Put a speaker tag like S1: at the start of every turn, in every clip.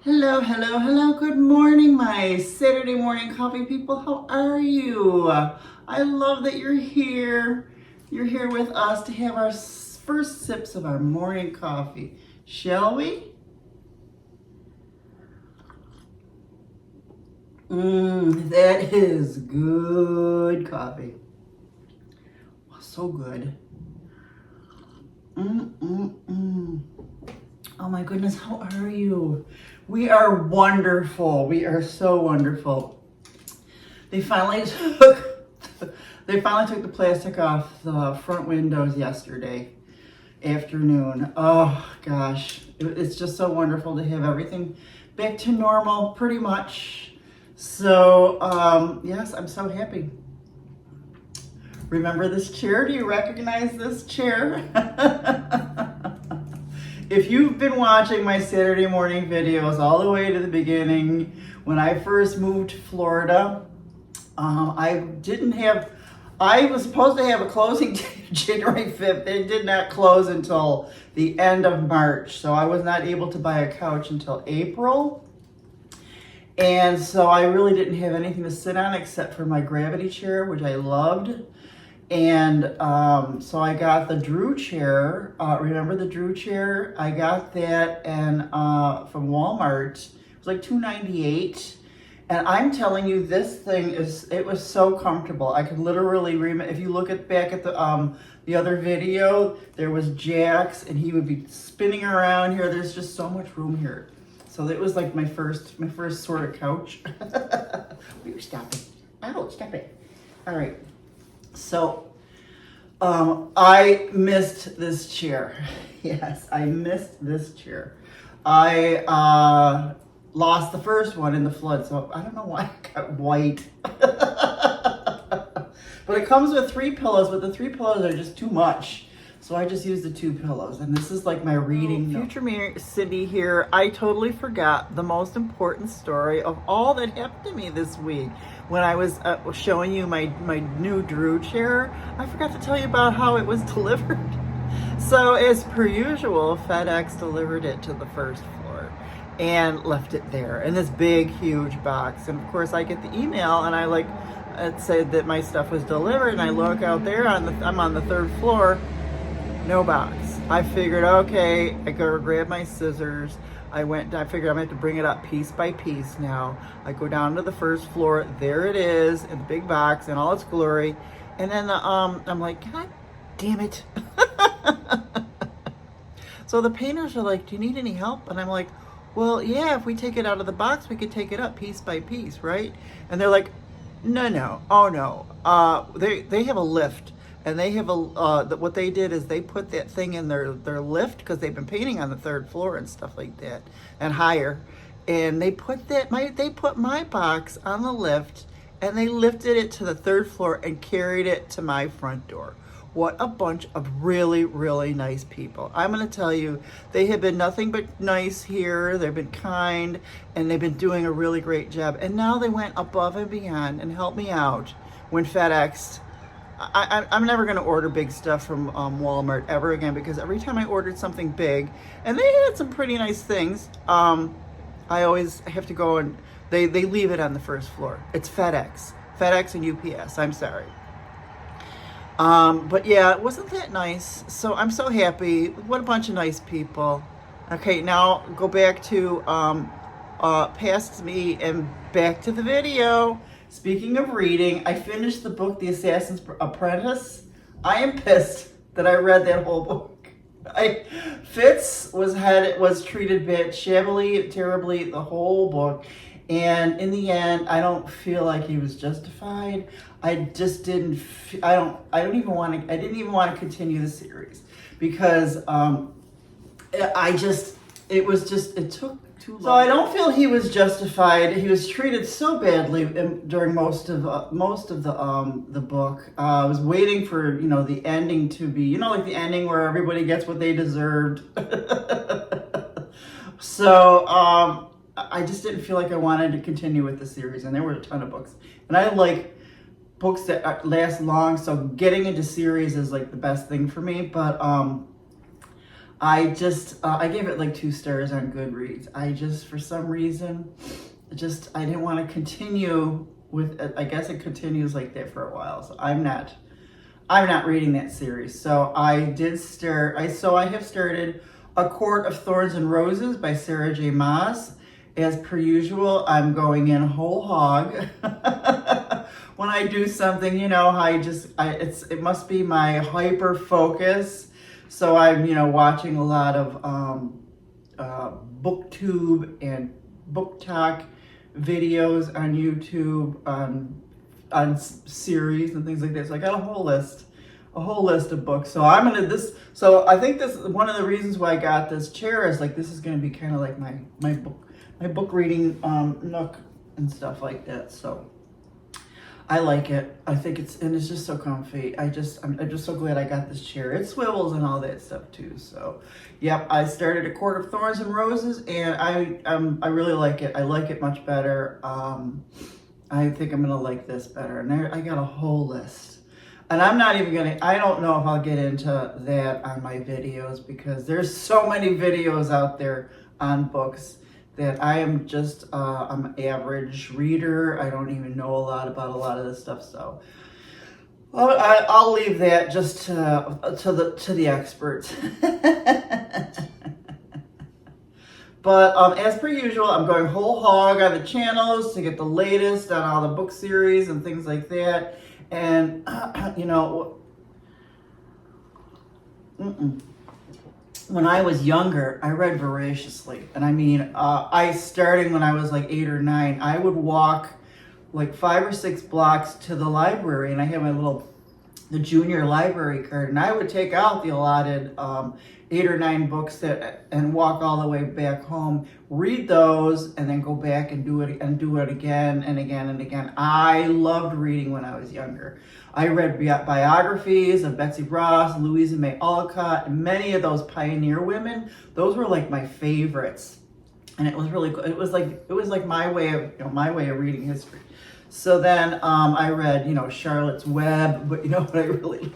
S1: Hello, hello, hello. Good morning, my Saturday morning coffee people. How are you? I love that you're here. You're here with us to have our first sips of our morning coffee. Shall we? That is good coffee. So good. Oh my goodness, how are you? We are wonderful. We are so wonderful. They finally took the plastic off the front windows yesterday afternoon. Oh gosh, it's just so wonderful to have everything back to normal pretty much. So yes, I'm so happy. Remember this chair? Do you recognize this chair? If you've been watching my Saturday morning videos all the way to the beginning, when I first moved to Florida, I was supposed to have a closing date January 5th. It did not close until the end of March, so I was not able to buy a couch until April. And so I really didn't have anything to sit on except for my gravity chair, which I loved. And so I got the Drew chair. Remember the Drew chair? I got that from Walmart. It was like $2.98. And I'm telling you, this thing it was so comfortable. I could literally if you look back at the other video, there was Jax and he would be spinning around here. There's just so much room here. So it was like my first sort of couch. Stop it. Ow, stop it. All right. So, I missed this chair. Yes, I missed this chair. I lost the first one in the flood, so I don't know why it got white. But it comes with 3 pillows, but the 3 pillows are just too much. So I just used the 2 pillows, and this is like my reading. Future me, Cindy here. I totally forgot the most important story of all that happened to me this week. When I was showing you my new Drew chair, I forgot to tell you about how it was delivered. So as per usual, FedEx delivered it to the first floor and left it there in this big, huge box. And of course I get the email and it said that my stuff was delivered, and I look out there, I'm on the 3rd floor, no box. I figured, okay, I go grab my scissors. I figured I'm gonna have to bring it up piece by piece now. I go down to the 1st floor, there it is in the big box in all its glory. And then I'm like, God damn it. So the painters are like, do you need any help? And I'm like, well, yeah, if we take it out of the box, we could take it up piece by piece, right? And they're like, no, oh no. They have a lift. And they have what they did is they put that thing in their lift, because they've been painting on the 3rd floor and stuff like that and higher. And they put my box on the lift, and they lifted it to the 3rd floor and carried it to my front door. What a bunch of really, really nice people. I'm going to tell you, they have been nothing but nice here. They've been kind, and they've been doing a really great job. And now they went above and beyond and helped me out when FedEx. I'm never going to order big stuff from Walmart ever again, because every time I ordered something big, and they had some pretty nice things, I always have to go and they leave it on the 1st floor. It's FedEx and UPS. I'm sorry. But yeah, it wasn't that nice. So I'm so happy. What a bunch of nice people. Okay, now go back to past me and back to the video. Speaking of reading, I finished the book, The Assassin's Apprentice. I am pissed that I read that whole book. Fitz was treated bad, shabbily, terribly, the whole book. And in the end, I don't feel like he was justified. I just didn't. I didn't even want to continue the series, because it took too long. So I don't feel he was justified. He was treated so badly during most of the book. I was waiting for the ending to be like the ending where everybody gets what they deserved. So I just didn't feel like I wanted to continue with the series, and there were a ton of books, and I like books that last long. So getting into series is like the best thing for me, but I just, I gave it like 2 stars on Goodreads. I just, for some reason, I didn't want to continue with it. I guess it continues like that for a while. So I'm not reading that series. So I have started A Court of Thorns and Roses by Sarah J. Maas. As per usual, I'm going in whole hog. When I do something, you know, it must be my hyper focus. So I'm, you know, watching a lot of booktube and book talk videos on YouTube on series and things like that. So I got a whole list of books. So I think this one of the reasons why I got this chair is like, this is going to be kind of like my book reading nook and stuff like that. So I like it. I think it's just so comfy. I'm just so glad I got this chair. It swivels and all that stuff too. So, yep, I started A Court of Thorns and Roses, and I really like it. I like it much better. I think I'm gonna like this better. And I got a whole list, and I don't know if I'll get into that on my videos because there's so many videos out there on books that I am just, I'm an average reader. I don't even know a lot about a lot of this stuff. So I'll leave that just to the experts. But as per usual, I'm going whole hog on the channels to get the latest on all the book series and things like that. And, you know, when I was younger, I read voraciously. And I mean, starting when I was like 8 or 9, I would walk like 5 or 6 blocks to the library, and I had the junior library card, and I would take out the allotted 8 or 9 books and walk all the way back home, read those, and then go back and do it again and again and again. I loved reading when I was younger. I read biographies of Betsy Ross, Louisa May Alcott, and many of those pioneer women. Those were like my favorites, and it was really cool. It was like my way of reading history. So then I read, you know, Charlotte's Web, but you know what I really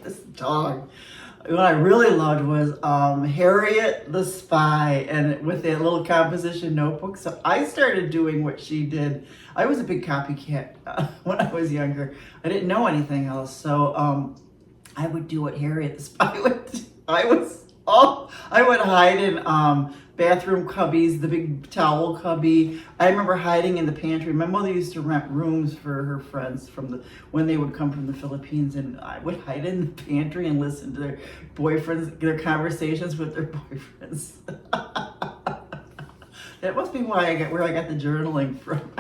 S1: what I really loved was Harriet the Spy, and with that little composition notebook. So I started doing what she did. I was a big copycat when I was younger. I didn't know anything else. So I would do what Harriet the Spy would do. I would hide in bathroom cubbies, the big towel cubby. I remember hiding in the pantry. My mother used to rent rooms for her friends when they would come from the Philippines, and I would hide in the pantry and listen to their conversations with their boyfriends. That must be where I got the journaling from,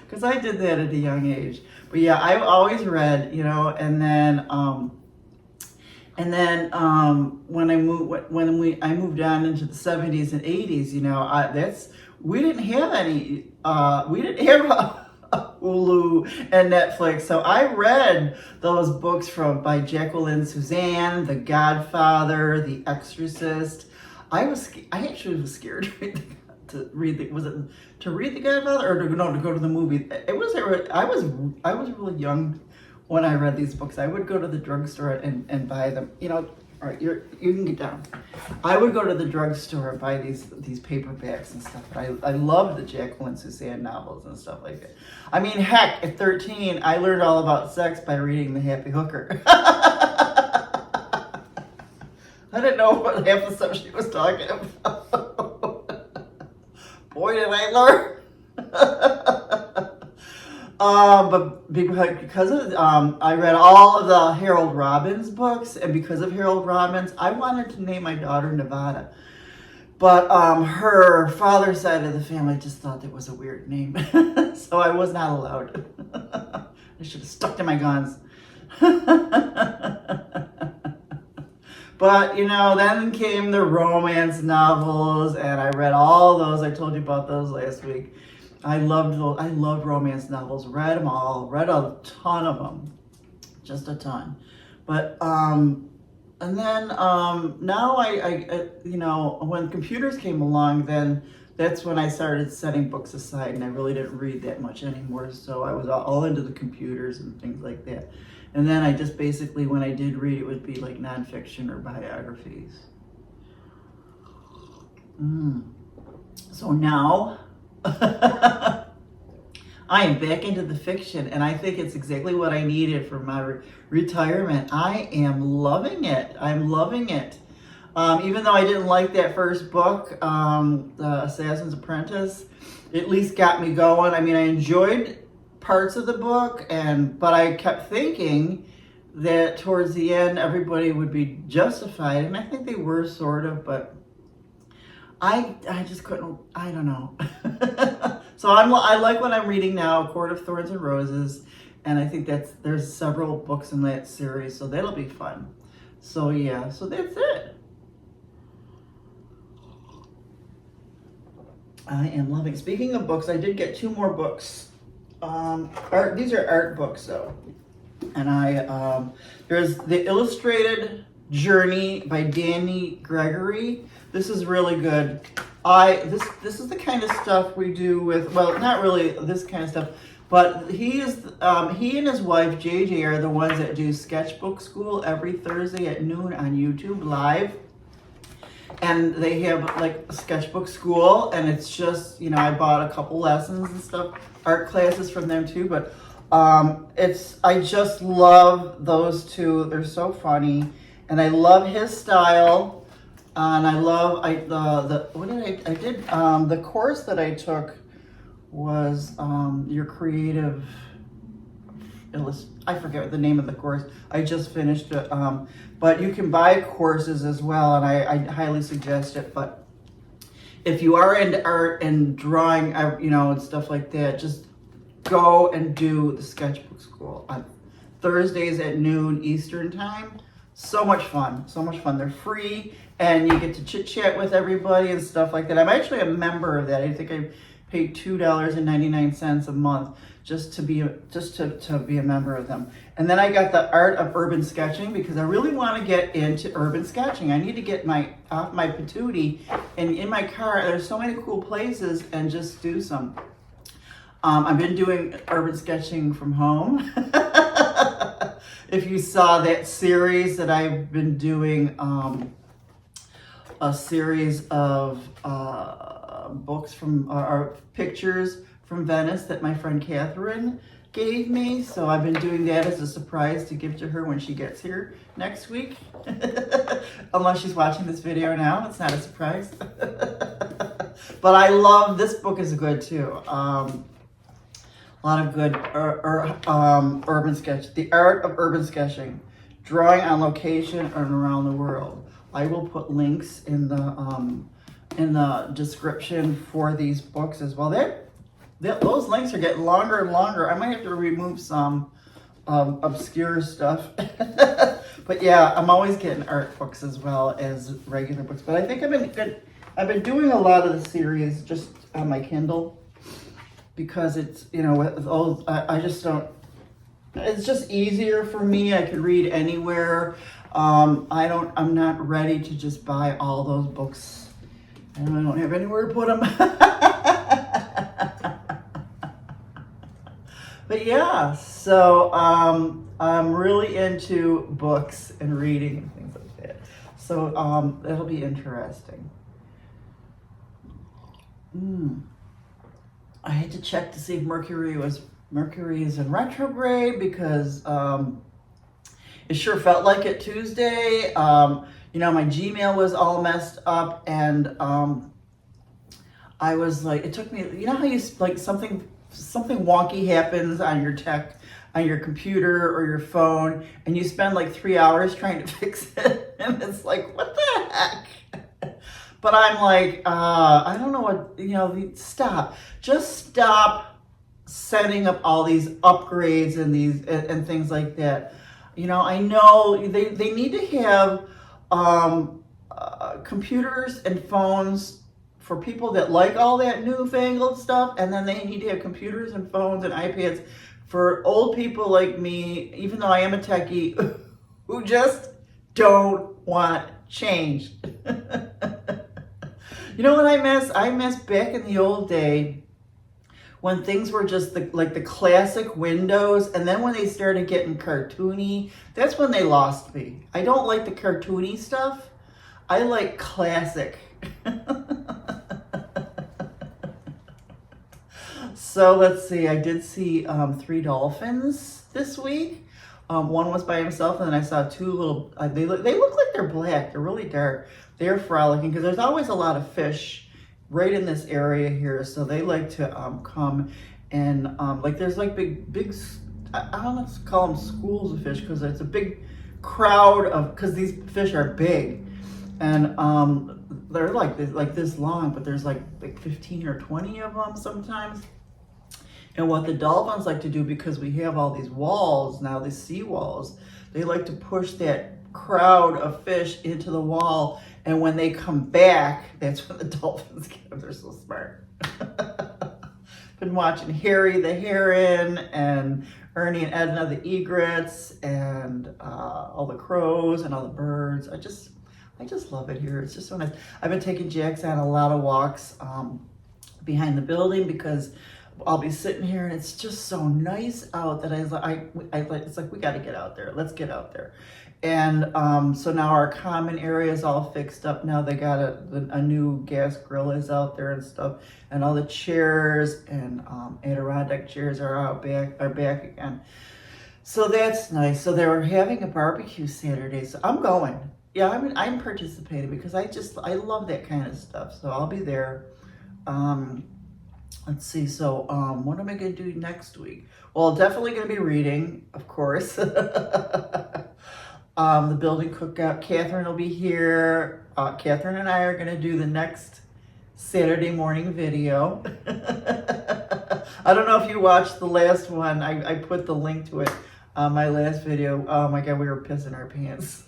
S1: because I did that at a young age. But yeah, I always read, you know, and then when I moved on into the 70s and 80s, you know, we didn't have Hulu and Netflix, so I read those books by Jacqueline Suzanne, The Godfather, The Exorcist. I actually was scared to read The Godfather, or to go to the movie. I was really young when I read these books. I would go to the drugstore and buy them. You know, all right, you can get down. I would go to the drugstore and buy these paperbacks and stuff. I loved the Jacqueline Suzanne novels and stuff like that. I mean, heck, at 13, I learned all about sex by reading The Happy Hooker. I didn't know what half the stuff she was talking about. Boy, did I learn. But because of I read all of the Harold Robbins books, and because of Harold Robbins, I wanted to name my daughter Nevada. But her father's side of the family just thought it was a weird name, so I was not allowed. I should have stuck to my guns. But, you know, then came the romance novels, and I read all those. I told you about those last week. I loved romance novels, read them all, read a ton of them, just a ton. But, and then now I you know, when computers came along, then that's when I started setting books aside, and I really didn't read that much anymore. So I was all into the computers and things like that. And then I just basically, when I did read, it would be like nonfiction or biographies. So now I am back into the fiction, and I think it's exactly what I needed for my retirement. I am loving it. I'm loving it. Even though I didn't like that first book, The Assassin's Apprentice, it at least got me going. I mean, I enjoyed parts of the book, but I kept thinking that towards the end everybody would be justified, and I think they were sort of, but I just couldn't, I don't know. So I like what I'm reading now, A Court of Thorns and Roses, and I think there's several books in that series, so that'll be fun. So yeah, so that's it. I am loving. Speaking of books, I did get 2 more books. These are art books though, and there's the Illustrated Journey by Danny Gregory. This is really good. This is the kind of stuff we do with, well, not really this kind of stuff, but he and his wife JJ are the ones that do sketchbook school every Thursday at noon on YouTube live. And they have like a sketchbook school, and it's just, you know, I bought a couple lessons and stuff, art classes from them too, but I just love those 2. They're so funny, and I love his style. And I love the course that I took was your creative I forget the name of the course. I just finished it. But you can buy courses as well, and I highly suggest it. But if you are into art and drawing, you know, and stuff like that, just go and do the sketchbook school on Thursdays at noon Eastern time. So much fun, so much fun. They're free, and you get to chit chat with everybody and stuff like that. I'm actually a member of that. I think I paid $2.99 a month just to be a member of them. And then I got the Art of Urban Sketching because I really want to get into urban sketching. I need to get off my patootie, and in my car there's so many cool places, and just do some. I've been doing urban sketching from home. If you saw that series that I've been doing, a series of books from, or pictures from Venice that my friend Catherine gave me. So I've been doing that as a surprise to give to her when she gets here next week. Unless she's watching this video now, it's not a surprise. But I love, this book is good too. A lot of good urban sketch. The Art of Urban Sketching, drawing on location and around the world. I will put links in the description for these books as well. Those links are getting longer and longer. I might have to remove some obscure stuff. But yeah, I'm always getting art books as well as regular books. But I think I've been doing a lot of the series just on my Kindle, because it's, you know, with all, I just don't, it's just easier for me. I could read anywhere. I'm not ready to just buy all those books, and I don't have anywhere to put them. But yeah, so I'm really into books and reading and things like that. So that'll be interesting. I had to check to see if Mercury is in retrograde, because it sure felt like it Tuesday. You know, my Gmail was all messed up, and I was like, it took me, you know how you, like, something wonky happens on your computer or your phone, and you spend like 3 hours trying to fix it, and it's like, what the heck? But I'm like, I don't know what, you know, just stop setting up all these upgrades and things like that. You know, I know they need to have computers and phones for people that like all that newfangled stuff, and then they need to have computers and phones and iPads for old people like me, even though I am a techie, who just don't want change. You know what I miss? I miss back in the old day when things were just like the classic Windows, and then when they started getting cartoony, that's when they lost me. I don't like the cartoony stuff. I like classic. So let's see, I did see 3 dolphins this week. One was by himself, and then I saw 2 little, they look like they're black. They're really dark. They're frolicking because there's always a lot of fish right in this area here. So they like to come and like there's like big, I don't know if to call them schools of fish because it's a big crowd of, because these fish are big. And they're like this long, but there's like 15 or 20 of them sometimes. And what the dolphins like to do, because we have all these walls now, these sea walls, they like to push that crowd of fish into the wall. And when they come back, that's when the dolphins get them. They're so smart. Been watching Harry the heron and Ernie and Edna the egrets and all the crows and all the birds. I just love it here. It's just so nice. I've been taking Jax on a lot of walks behind the building because I'll be sitting here and it's just so nice out that it's like, we got to get out there. Let's get out there. And so now our common area is all fixed up. Now they got a new gas grill is out there and stuff, and all the chairs and Adirondack chairs are back again. So that's nice. So they were having a barbecue Saturday, so I'm going. Yeah, I'm participating because I love that kind of stuff. So I'll be there. Let's see. So what am I going to do next week? Well, definitely going to be reading, of course. The building cookout. Catherine will be here. Catherine and I are going to do the next Saturday morning video. I don't know if you watched the last one. I put the link to it on my last video. Oh my God, we were pissing our pants.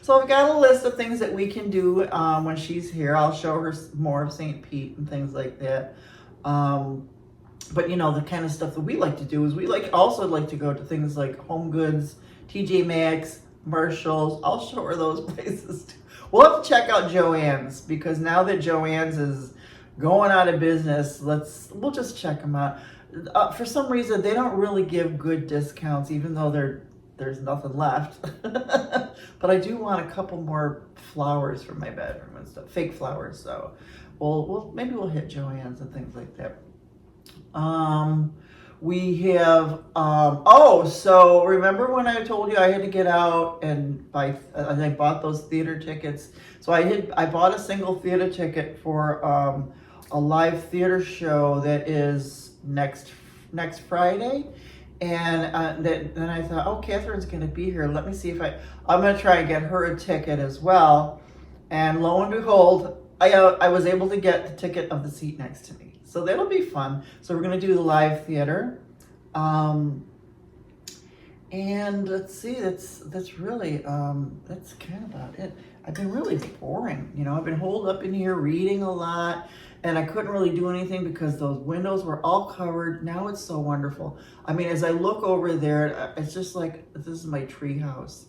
S1: So I've got a list of things that we can do when she's here. I'll show her more of St. Pete and things like that. But you know, the kind of stuff that we like to do is we also like to go to things like Home Goods, TJ Maxx, Marshalls. I'll show her those places too. We'll have to check out Joann's because now that Joann's is going out of business, we'll just check them out. For some reason, they don't really give good discounts, even though there's nothing left. But I do want a couple more flowers for my bedroom and stuff, fake flowers. So maybe we'll hit Joann's and things like that. We have, so remember when I told you I had to get out and I bought those theater tickets. So I bought a single theater ticket for a live theater show that is next Friday. And then I thought, oh, Catherine's going to be here. Let me see if I'm going to try and get her a ticket as well. And lo and behold, I was able to get the ticket of the seat next to me. So that'll be fun. So we're going to do the live theater. And let's see, that's really, that's kind of about it. I've been really boring. You know, I've been holed up in here reading a lot. And I couldn't really do anything because those windows were all covered. Now it's so wonderful. I mean, as I look over there, it's just like, this is my tree house.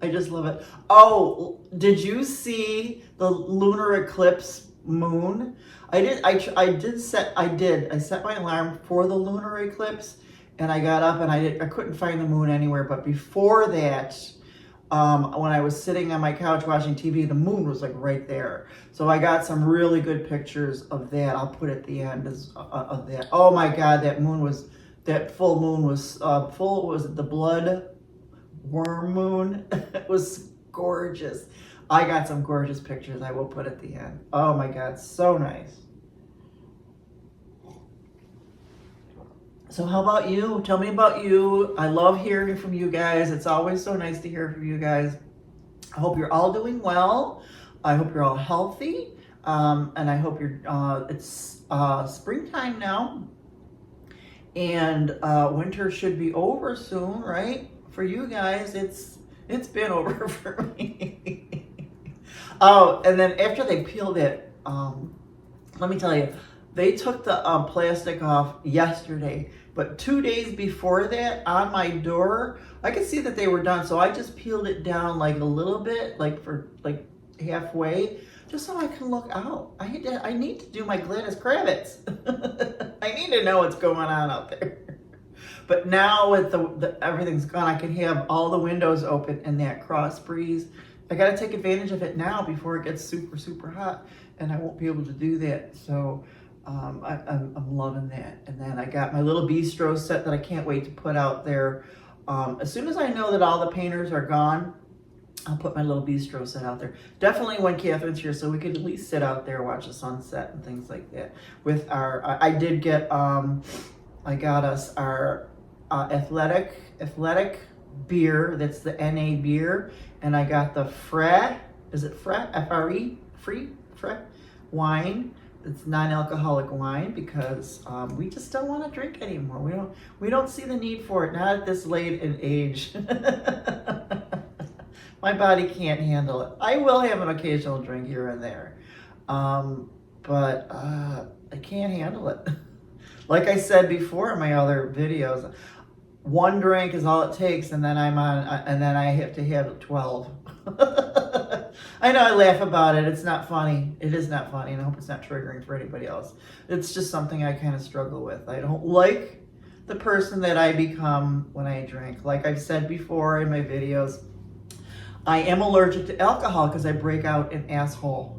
S1: I just love it. Oh, did you see the lunar eclipse moon? I set my alarm for the lunar eclipse and I got up and I couldn't find the moon anywhere. But before that, when I was sitting on my couch watching TV, the moon was like right there. So I got some really good pictures of that. I'll put at the end of that. Oh my God, that full moon was full. Was it the blood worm moon? It was gorgeous. I got some gorgeous pictures I will put at the end. Oh my God, so nice. So how about you? Tell me about you. I love hearing from you guys. It's always so nice to hear from you guys. I hope you're all doing well. I hope you're all healthy. And I hope it's springtime now. And winter should be over soon, right? For you guys, it's been over for me. Oh, and then after they peeled it, let me tell you, they took the plastic off yesterday, but 2 days before that, on my door, I could see that they were done. So I just peeled it down like a little bit, like halfway, just so I can look out. I need to do my Gladys Kravitz. I need to know what's going on out there. But now with everything's gone, I can have all the windows open and that cross breeze. I got to take advantage of it now before it gets super, super hot, and I won't be able to do that. So I'm loving that. And then I got my little bistro set that I can't wait to put out there. As soon as I know that all the painters are gone, I'll put my little bistro set out there. Definitely when Catherine's here, so we could at least sit out there, watch the sunset and things like that. With our, I did get, I got us our athletic beer. That's the NA beer, and I got the is it F-R-E, Free wine. It's non-alcoholic wine because we just don't want to drink anymore. We don't see the need for it. Not at this late in age. My body can't handle it. I will have an occasional drink here and there, but I can't handle it. Like I said before in my other videos, one drink is all it takes, and then and then I have to have 12. I know I laugh about it. It's not funny. It is not funny, and I hope it's not triggering for anybody else. It's just something I kind of struggle with. I don't like the person that I become when I drink. Like I've said before in my videos, I am allergic to alcohol because I break out an asshole.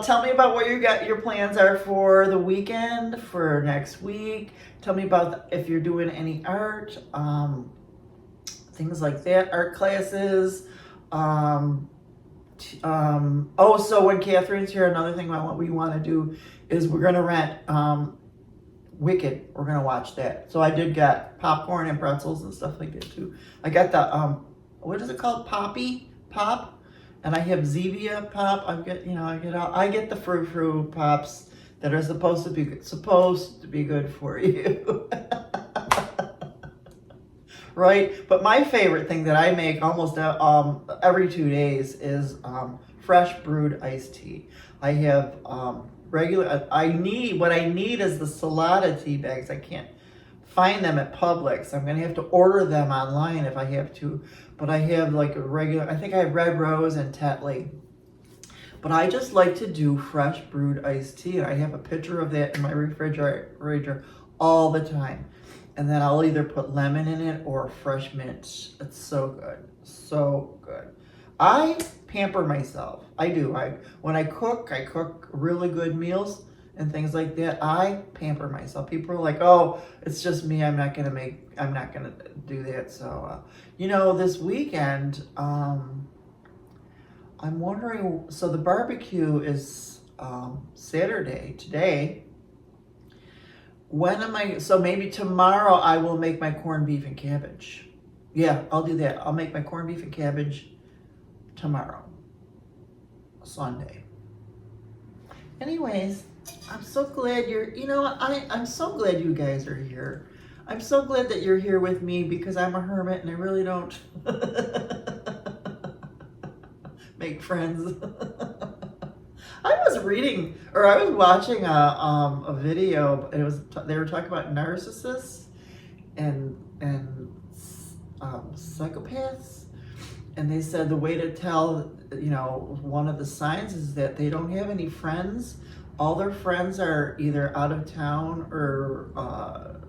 S1: Tell me about what your plans are for the weekend, for next week. Tell me about if you're doing any art, things like that, art classes. So when Catherine's here, another thing what we want to do is we're going to rent Wicked. We're going to watch that. So I did get popcorn and pretzels and stuff like that too. I got the, what is it called? Pop. And I have Zevia pop. I get the frou pops that are supposed to be good for you. Right? But my favorite thing that I make almost every 2 days is fresh brewed iced tea. I have what I need is the Salada tea bags. I can't find them at Publix. I'm going to have to order them online if I have to. But I have like a regular, I think I have Red Rose and Tetley. But I just like to do fresh brewed iced tea. And I have a picture of that in my refrigerator all the time. And then I'll either put lemon in it or fresh mint. It's so good. So good. I pamper myself. I do. When I cook really good meals and things like that. I pamper myself. People are like, oh, it's just me. I'm not going to do that. So, this weekend, I'm wondering, so the barbecue is Saturday, today. So maybe tomorrow I will make my corned beef and cabbage. Yeah, I'll do that. I'll make my corned beef and cabbage tomorrow, Sunday. Anyways, I'm so glad I'm so glad you guys are here. I'm so glad that you're here with me because I'm a hermit and I really don't make friends. I was watching a video, and they were talking about narcissists and psychopaths, and they said the way to tell, one of the signs is that they don't have any friends. All their friends are either out of town or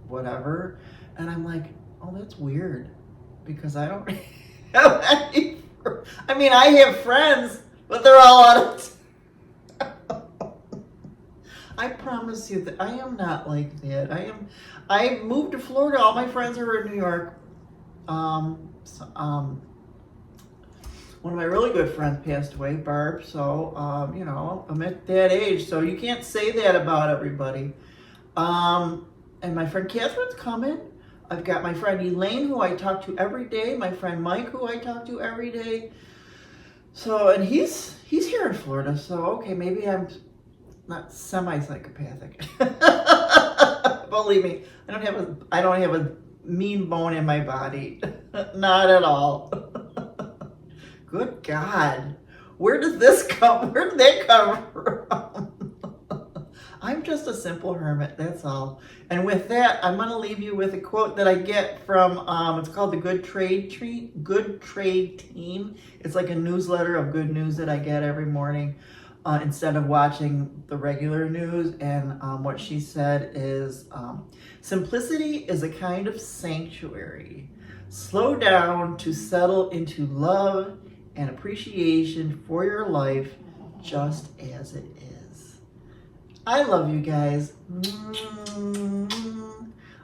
S1: whatever. And I'm like, oh, that's weird because I don't have any. I have friends, but they're all out of town. I promise you that I am not like that. I moved to Florida. All my friends are in New York. One of my really good friends passed away, Barb. So, I'm at that age. So you can't say that about everybody. And my friend Catherine's coming. I've got my friend Elaine, who I talk to every day. My friend Mike, who I talk to every day. So, and he's here in Florida. So, okay, maybe I'm not semi-psychopathic. Believe me, I don't have a mean bone in my body. Not at all. Good God. Where did that come from? I'm just a simple hermit, that's all. And with that, I'm going to leave you with a quote that I get from, it's called the Good Trade Team. It's like a newsletter of good news that I get every morning. instead of watching the regular news. And what she said is, simplicity is a kind of sanctuary. Slow down to settle into love and appreciation for your life just as it is. I love you guys.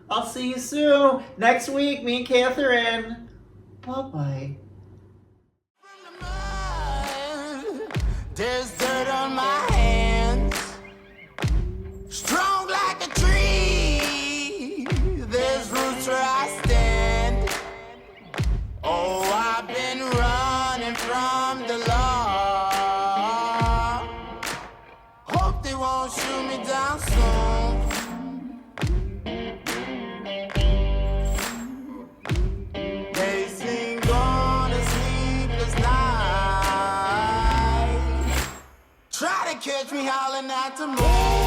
S1: I'll see you soon. Next week, me and Catherine. Bye-bye.
S2: There's dirt on my hands, strong like a tree. There's roots where I stand. Oh, I've been running from the law. Hope they won't shoot me down soon. They sing on a sleepless night. Try to catch me howling at the moon.